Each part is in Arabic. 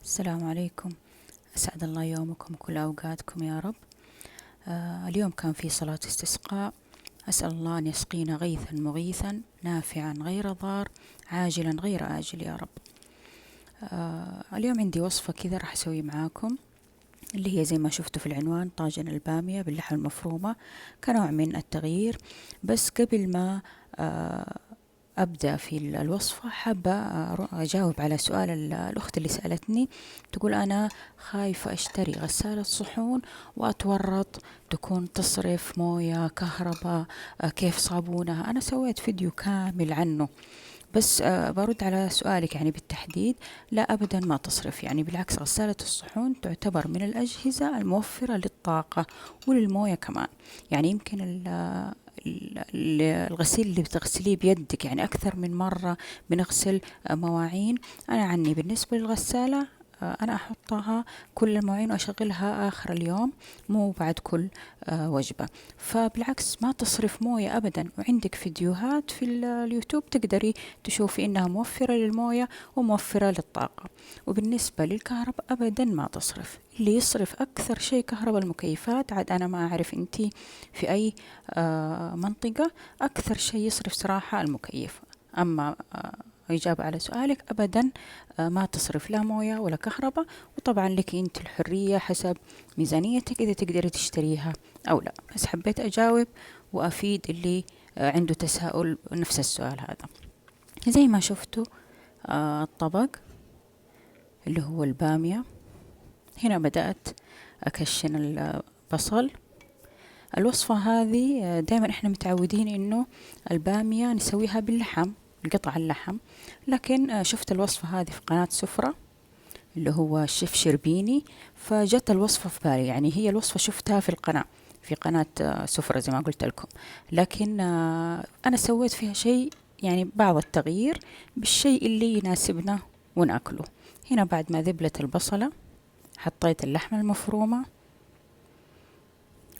السلام عليكم. أسعد الله يومكم وكل أوقاتكم يا رب. اليوم كان في صلاة استسقاء. أسأل الله أن يسقينا غيثا مغيثا نافعا غير ضار عاجلا غير آجل يا رب. اليوم عندي وصفة كذا راح أسوي معاكم، اللي هي زي ما شفتوا في العنوان طاجن البامية باللحم المفرومة كنوع من التغيير. بس قبل ما أبدأ في الوصفة حابة أجاوب على سؤال الأخت اللي سألتني، تقول أنا خايفة أشتري غسالة صحون وأتورط تكون تصرف موية كهرباء، كيف صابونها. أنا سويت فيديو كامل عنه، بس برد على سؤالك يعني بالتحديد. لا أبدا ما تصرف، يعني بالعكس غسالة الصحون تعتبر من الأجهزة الموفرة للطاقة وللموية كمان. يعني يمكن الغسيل اللي بتغسليه بيدك يعني أكثر من مرة بنغسل مواعين. أنا عني بالنسبة للغسالة أنا أحطها كل المواعين وأشغلها آخر اليوم، مو بعد كل وجبة. فبالعكس ما تصرف موية أبدا، وعندك فيديوهات في اليوتيوب تقدري تشوفي إنها موفرة للموية وموفرة للطاقة. وبالنسبة للكهرباء أبدا ما تصرف. اللي يصرف أكثر شيء كهرباء المكيفات، عاد أنا ما أعرف أنتي في أي منطقة. أكثر شيء يصرف صراحة المكيف. أما إجابة على سؤالك، أبدا ما تصرف لا موية ولا كهرباء. وطبعا لك أنت الحرية حسب ميزانيتك إذا تقدري تشتريها أو لا. بس حبيت أجاوب وأفيد اللي عنده تساؤل نفس السؤال هذا. زي ما شفتوا الطبق اللي هو البامية، هنا بدأت أكشن البصل. الوصفة هذه دائما احنا متعودين انه البامية نسويها باللحم، قطع اللحم. لكن شفت الوصفة هذه في قناة سفرة اللي هو الشيف شربيني، فجت الوصفة في بالي. يعني هي الوصفة شفتها في القناة، في قناة سفرة زي ما قلت لكم. لكن أنا سويت فيها شيء، يعني بعض التغيير بالشيء اللي يناسبنا ونأكله. هنا بعد ما ذبلت البصلة حطيت اللحمة المفرومة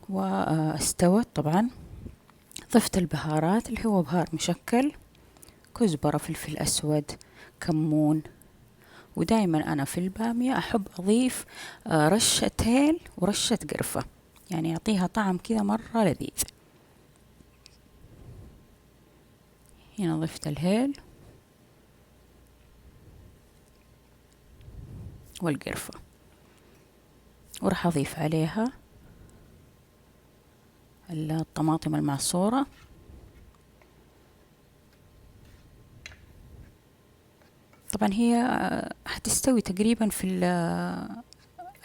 واستوت. طبعا ضفت البهارات اللي هو بهار مشكل، كزبرة، فلفل أسود، كمون. ودائما أنا في البامية أحب أضيف رشة هيل ورشة قرفة، يعني يعطيها طعم كذا مرة لذيذ. هنا ضفت الهيل والقرفة، وراح أضيف عليها الطماطم المعصورة. طبعا هي حتستوي تقريبا في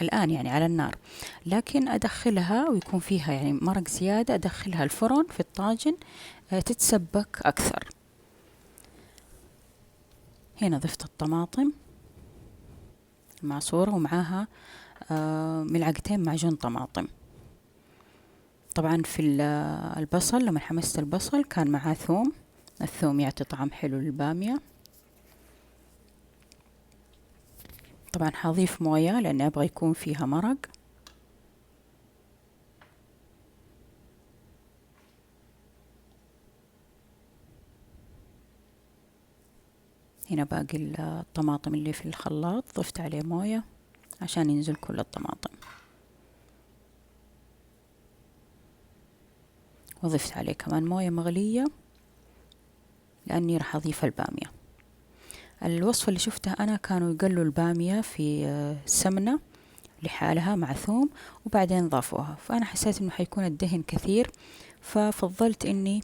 الآن يعني على النار، لكن أدخلها ويكون فيها يعني مرق زيادة، أدخلها الفرن في الطاجن تتسبك أكثر. هنا ضفت الطماطم المعصورة ومعاها ملعقتين معجون طماطم. طبعا في البصل لما حمست البصل كان معاه ثوم، الثوم يعطي طعم حلو للبامية. طبعا حضيف موية لأني أبغى يكون فيها مرق. هنا باقي الطماطم اللي في الخلاط ضفت عليه موية عشان ينزل كل الطماطم، وضفت عليه كمان موية مغلية لأني راح أضيف البامية. الوصفة اللي شفتها أنا كانوا يقلوا البامية في سمنة لحالها مع ثوم وبعدين ضافوها، فأنا حسيت إنه حيكون الدهن كثير، ففضلت إني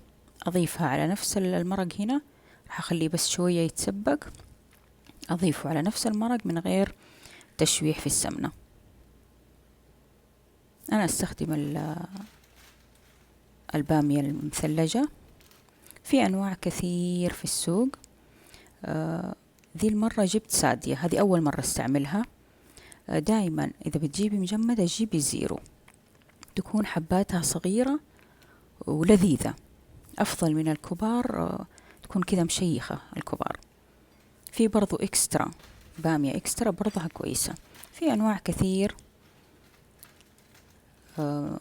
أضيفها على نفس المرق. هنا راح أخليه بس شوية يتسبك، أضيفه على نفس المرق من غير تشويح في السمنة. أنا أستخدم البامية المثلجة، في أنواع كثير في السوق. ذي المرة جبت سادية، هذه أول مرة استعملها. دائما إذا بتجيبي مجمدة جيبي زيرو، تكون حباتها صغيرة ولذيذة، أفضل من الكبار. تكون كذا مشيخة الكبار. في برضو إكسترا، بامية إكسترا برضها كويسة. في أنواع كثير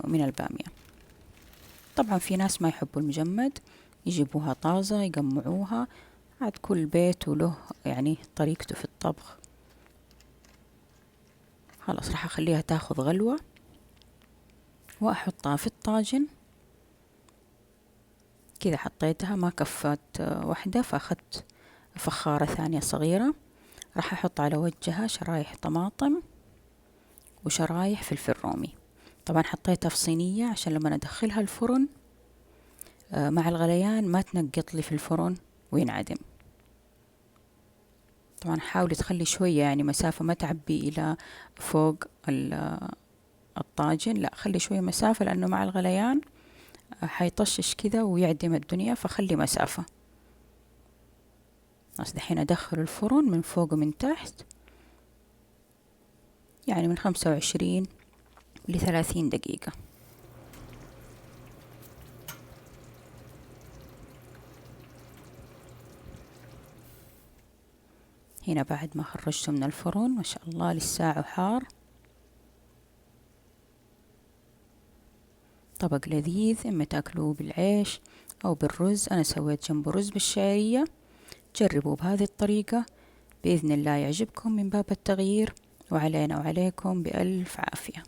من البامية. طبعا في ناس ما يحبوا المجمد، يجيبوها طازة يقمعوها. عاد كل بيت وله يعني طريقته في الطبخ. خلاص راح أخليها تاخذ غلوة وأحطها في الطاجن. كذا حطيتها ما كفت واحدة، فأخذت فخارة ثانية صغيرة. راح أحط على وجهها شرايح طماطم وشرايح فلفل رومي. طبعا حطيتها في صينية عشان لما أدخلها الفرن مع الغليان ما تنقط لي في الفرن وينعدم. طبعا حاولي تخلي شوية يعني مسافة، ما تعبي إلى فوق الطاجن، لا خلي شوية مسافة، لأنه مع الغليان حيطشش كذا ويعدم الدنيا، فخلي مسافة. بس دحين أدخل الفرن من فوق ومن تحت، يعني من 25 ل30 دقيقة. هنا بعد ما خرجته من الفرن ما شاء الله لساعه حار. طبق لذيذ، إما تاكلوه بالعيش أو بالرز. أنا سويت جنبه رز بالشعرية. جربوا بهذه الطريقة بإذن الله يعجبكم من باب التغيير، وعلينا وعليكم بألف عافية.